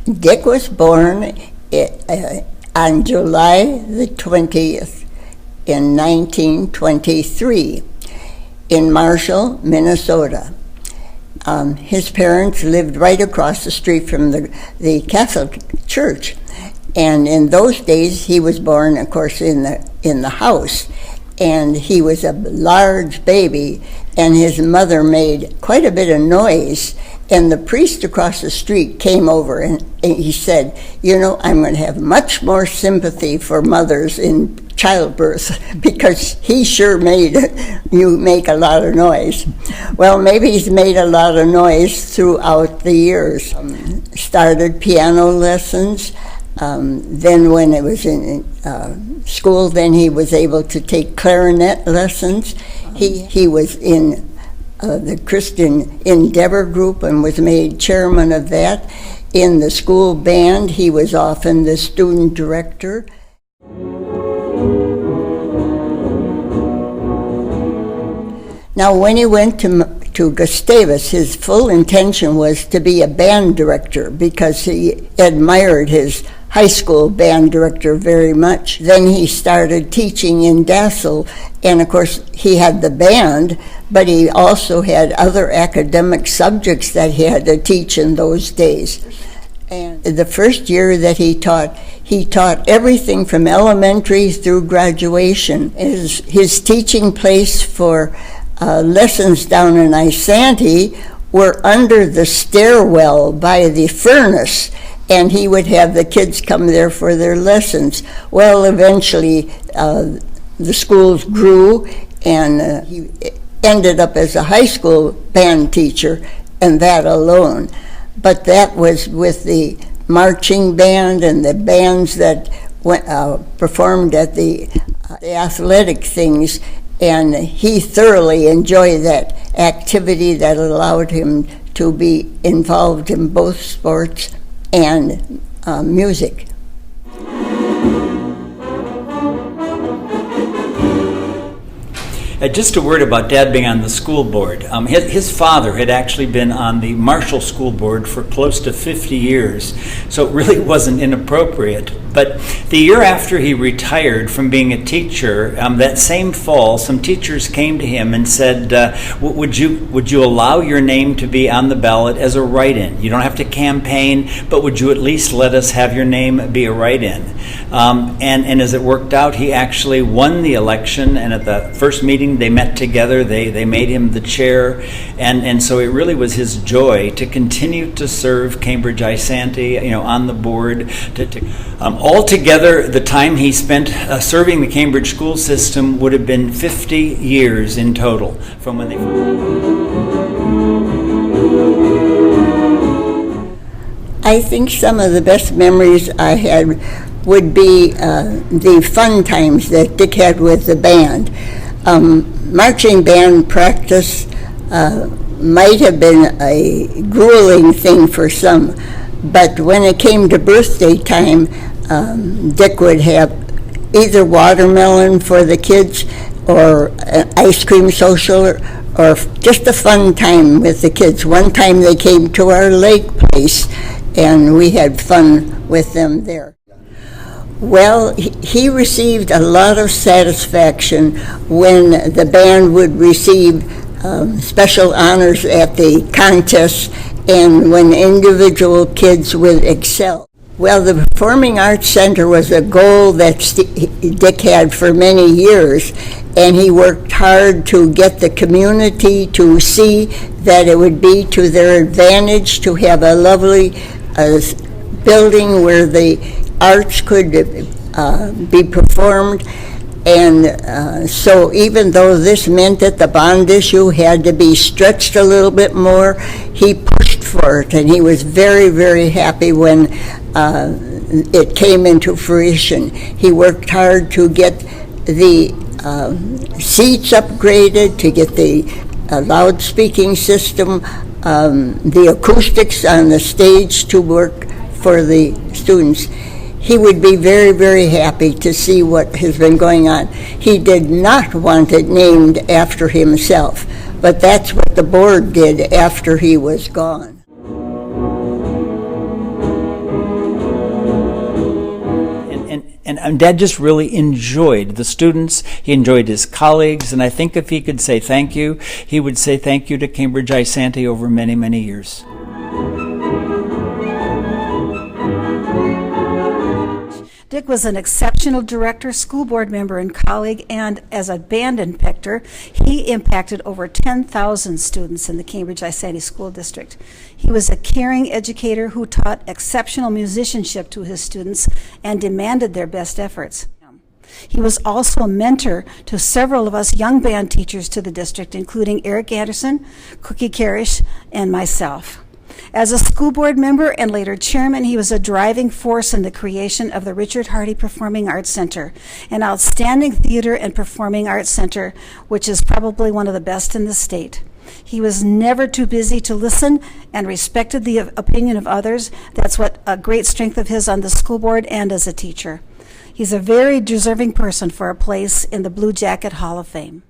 Dick was born on July the 20th in 1923 in Marshall, Minnesota. His parents lived right across the street from the Catholic Church, and in those days he was born, of course, in the house, and he was a large baby, and his mother made quite a bit of noise, and the priest across the street came over and he said, you know, I'm going to have much more sympathy for mothers in childbirth because he sure made you make a lot of noise. Well, maybe he's made a lot of noise throughout the years. Started piano lessons. Then when it was in school, then he was able to take clarinet lessons. He was in the Christian Endeavor group and was made chairman of that. In the school band, he was often the student director. Now, when he went to Gustavus, his full intention was to be a band director because he admired his high school band director very much. Then he started teaching in Dassel, and of course he had the band, but he also had other academic subjects that he had to teach in those days. And the first year that he taught everything from elementary through graduation. His teaching place for lessons down in Isanti were under the stairwell by the furnace, and he would have the kids come there for their lessons. Well, eventually the schools grew, and he ended up as a high school band teacher, and that alone. But that was with the marching band and the bands that performed at the athletic things, and he thoroughly enjoyed that activity that allowed him to be involved in both sports and music. Just a word about Dad being on the school board. His father had actually been on the Marshall School Board for close to 50 years, so it really wasn't inappropriate. But the year after he retired from being a teacher, that same fall, some teachers came to him and said, would you allow your name to be on the ballot as a write-in? You don't have to campaign, but would you at least let us have your name be a write-in? And as it worked out, he actually won the election, and at the first meeting they met together, they made him the chair, and so it really was his joy to continue to serve Cambridge Isanti, on the board. Altogether, the time he spent serving the Cambridge school system would have been 50 years in total from when they. I think some of the best memories I had would be the fun times that Dick had with the band. Marching band practice might have been a grueling thing for some, but when it came to birthday time, Dick would have either watermelon for the kids or an ice cream social or just a fun time with the kids. One time they came to our lake place and we had fun with them there. Well, he received a lot of satisfaction when the band would receive special honors at the contests and when individual kids would excel. Well, the Performing Arts Center was a goal that Dick had for many years, and he worked hard to get the community to see that it would be to their advantage to have a lovely building where the arts could be performed. And so even though this meant that the bond issue had to be stretched a little bit more, he pushed for it, and he was very, very happy when it came into fruition. He worked hard to get the seats upgraded, to get the loudspeaking system, the acoustics on the stage to work for the students. He would be very, very happy to see what has been going on. He did not want it named after himself, but that's what the board did after he was gone. And Dad just really enjoyed the students. He enjoyed his colleagues. And I think if he could say thank you, he would say thank you to Cambridge Isante over many, many years. Dick was an exceptional director, school board member, and colleague, and as a band inspector, he impacted over 10,000 students in the Cambridge Isante School District. He was a caring educator who taught exceptional musicianship to his students and demanded their best efforts. He was also a mentor to several of us young band teachers to the district, including Eric Anderson, Cookie Karish, and myself. As a school board member and later chairman, he was a driving force in the creation of the Richard Hardy Performing Arts Center, an outstanding theater and performing arts center, which is probably one of the best in the state. He was never too busy to listen and respected the opinion of others. That's what a great strength of his on the school board and as a teacher. He's a very deserving person for a place in the Blue Jacket Hall of Fame.